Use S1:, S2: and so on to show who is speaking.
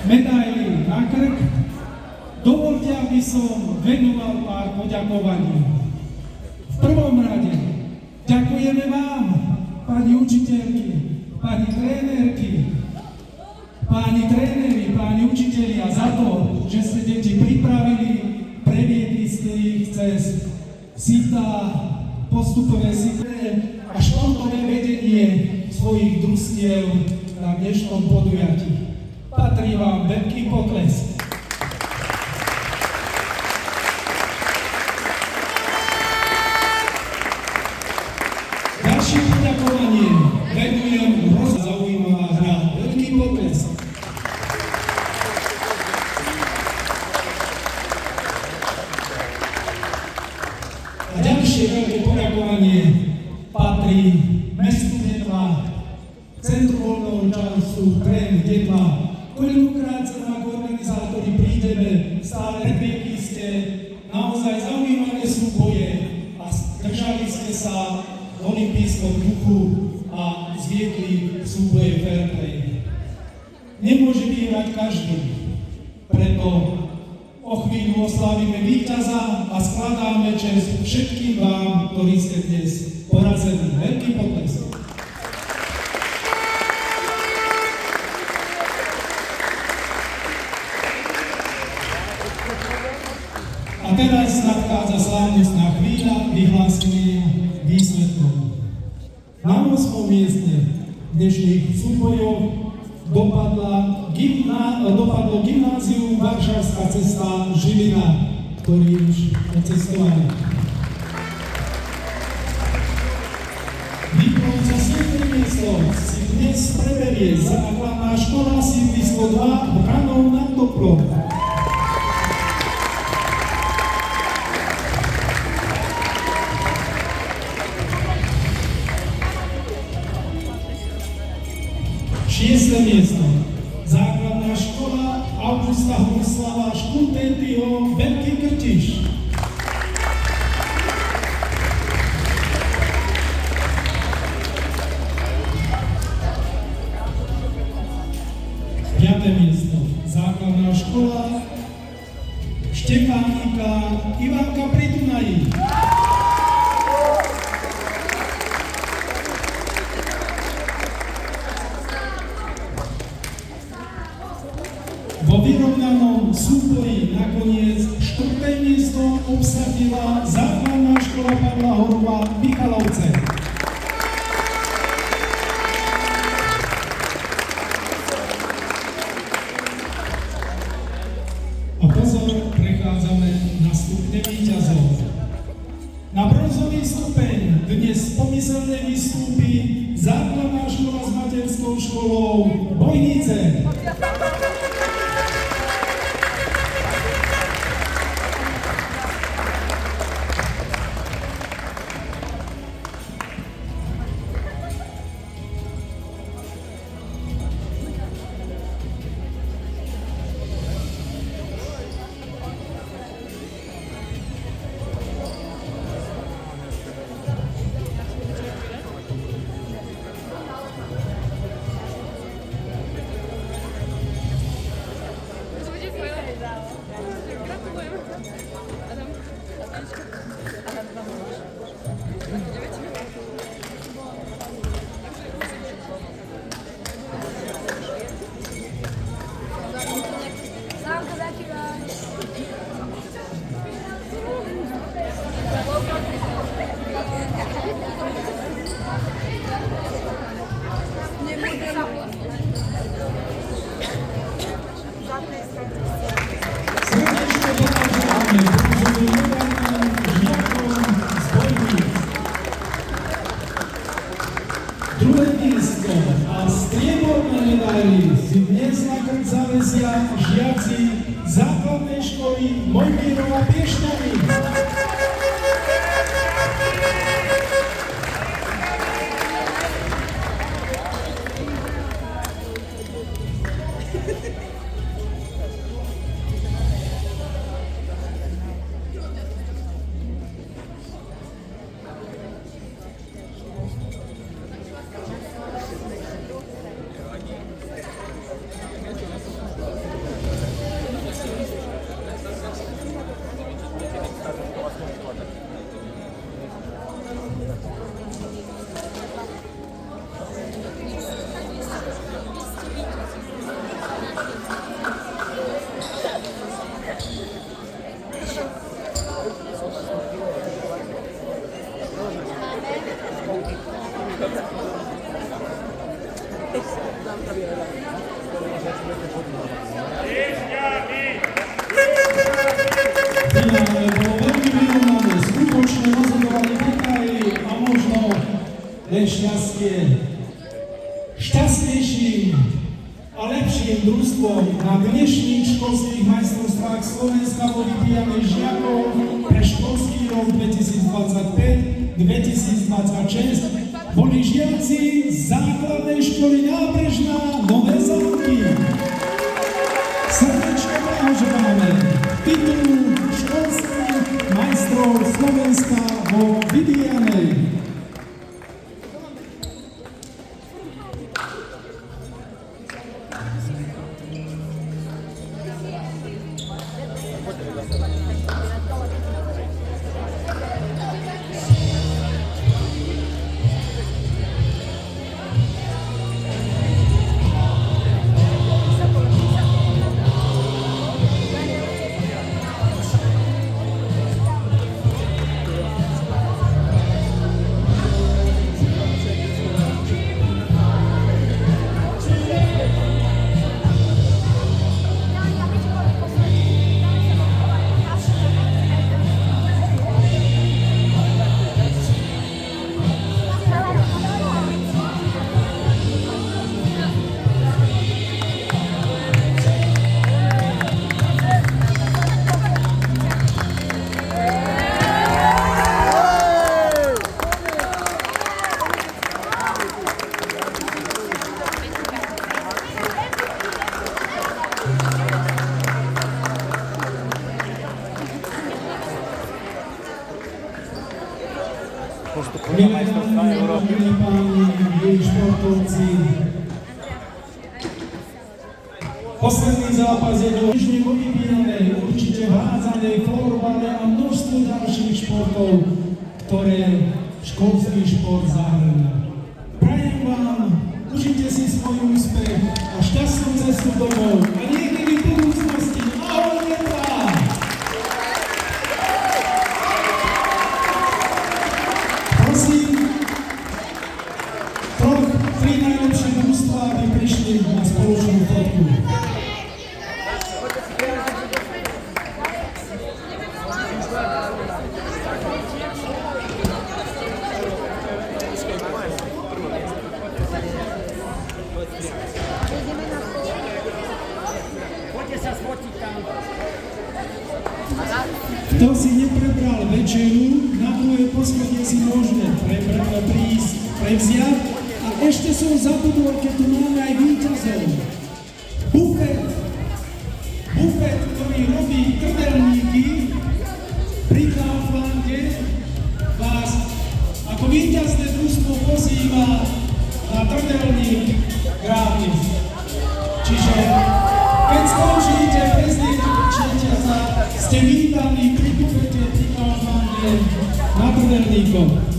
S1: medaily na krk, dovolte, aby som venoval pár poďakovaní. V prvom rade ďakujeme vám, pani učiteľky, pani trénerky, páni tréneri, páni učitelia za to, že ste deti pripravili, previedli ste ich cez sitá, postupové sité a športové vedenie svojich družstiev na dnešnom podujatí. Patrí vám veľký potlesk. Ďalšie poďakovanie venujem zaujímavá hra. Veľký potlesk. A ďalšie veľké poďakovanie patrí mestu Detva, Centru voľného času Trén Detva. Koľkokrát sa nám ako organizátori prídeme, stále predviedli ste naozaj zaujímavé súboje a držali ste sa v olympijskom duchu a zviedli súboje fair play. Nemôže vyhrať každý, preto o chvíľu oslávime víťaza a skladáme česť všetkým vám, ktorí ste dnes porazení. Veľký potlesk. A teraz nadchádza slávnostná chvíľa vyhlásenia výsledkov. Na 8. mieste dnešných súbojov dopadlo gymnázium Varšavská cesta Žilina, ktorí už odcestovali. Diplom za 7. miesto si dnes preberie základná škola sídlisko 2 Branov nad Toprom. Šieste miesto. Základná škola Augusta Horislava Škultentyho Veľký Krtiš. Piate miesto. Základná škola Štefánika Ivanka pri Dunaji. Vo vyrovnanom súboji nakoniec 4. miesto obsadila základná škola Pavla Horova Michalovce. A pozor, prechádzame na stupne víťazov. Na bronzový stupeň dnes pomyselne vystúpi základná škola s materskou školou Bojnice. Druhé miesto a strieborné medaily si dnes na krk zavesia žiaci základnej školy Mojmírova Piešťany. šťastie. Šťastnejším a lepším družstvom na dnešných školských majstrovstvách Slovenska vo vybíjaní žiakov pre školský rok 2025-2026 boli žiaci základnej školy Nábrežná Nové Zámky. Srdečne blahoželáme titulu školských majstrov Slovenska vo vybíjanej.
S2: Postupuje majstrovstvá Európy.
S1: Milí páni, milí športovci, posledný zápas je dôležne vo vybíjanej, určite v hádzanej, florbale a množstvo ďalších športov, ktoré školský šport zahrňa. Prajem vám, užite si svoj úspech a šťastnú cestu domov a niekedy v budúcnosti. Ahoj, Liepa! Prosím, tri najlepšie mužstvá, aby prišli na spoločnú fotku. Kto si neprebral večeru, na druhé poschodie si môžete prísť, prevziať. A ešte som zabudol, keď tu máme aj víťazov. Bufet, ktorý robí trdelníky pri Kauflande, vás ako víťazné družstvo pozýva na trdelník gratis. Čiže keď skončíte prezdieť ste vítaní pri bufete pri Kauflande na trdelníkom.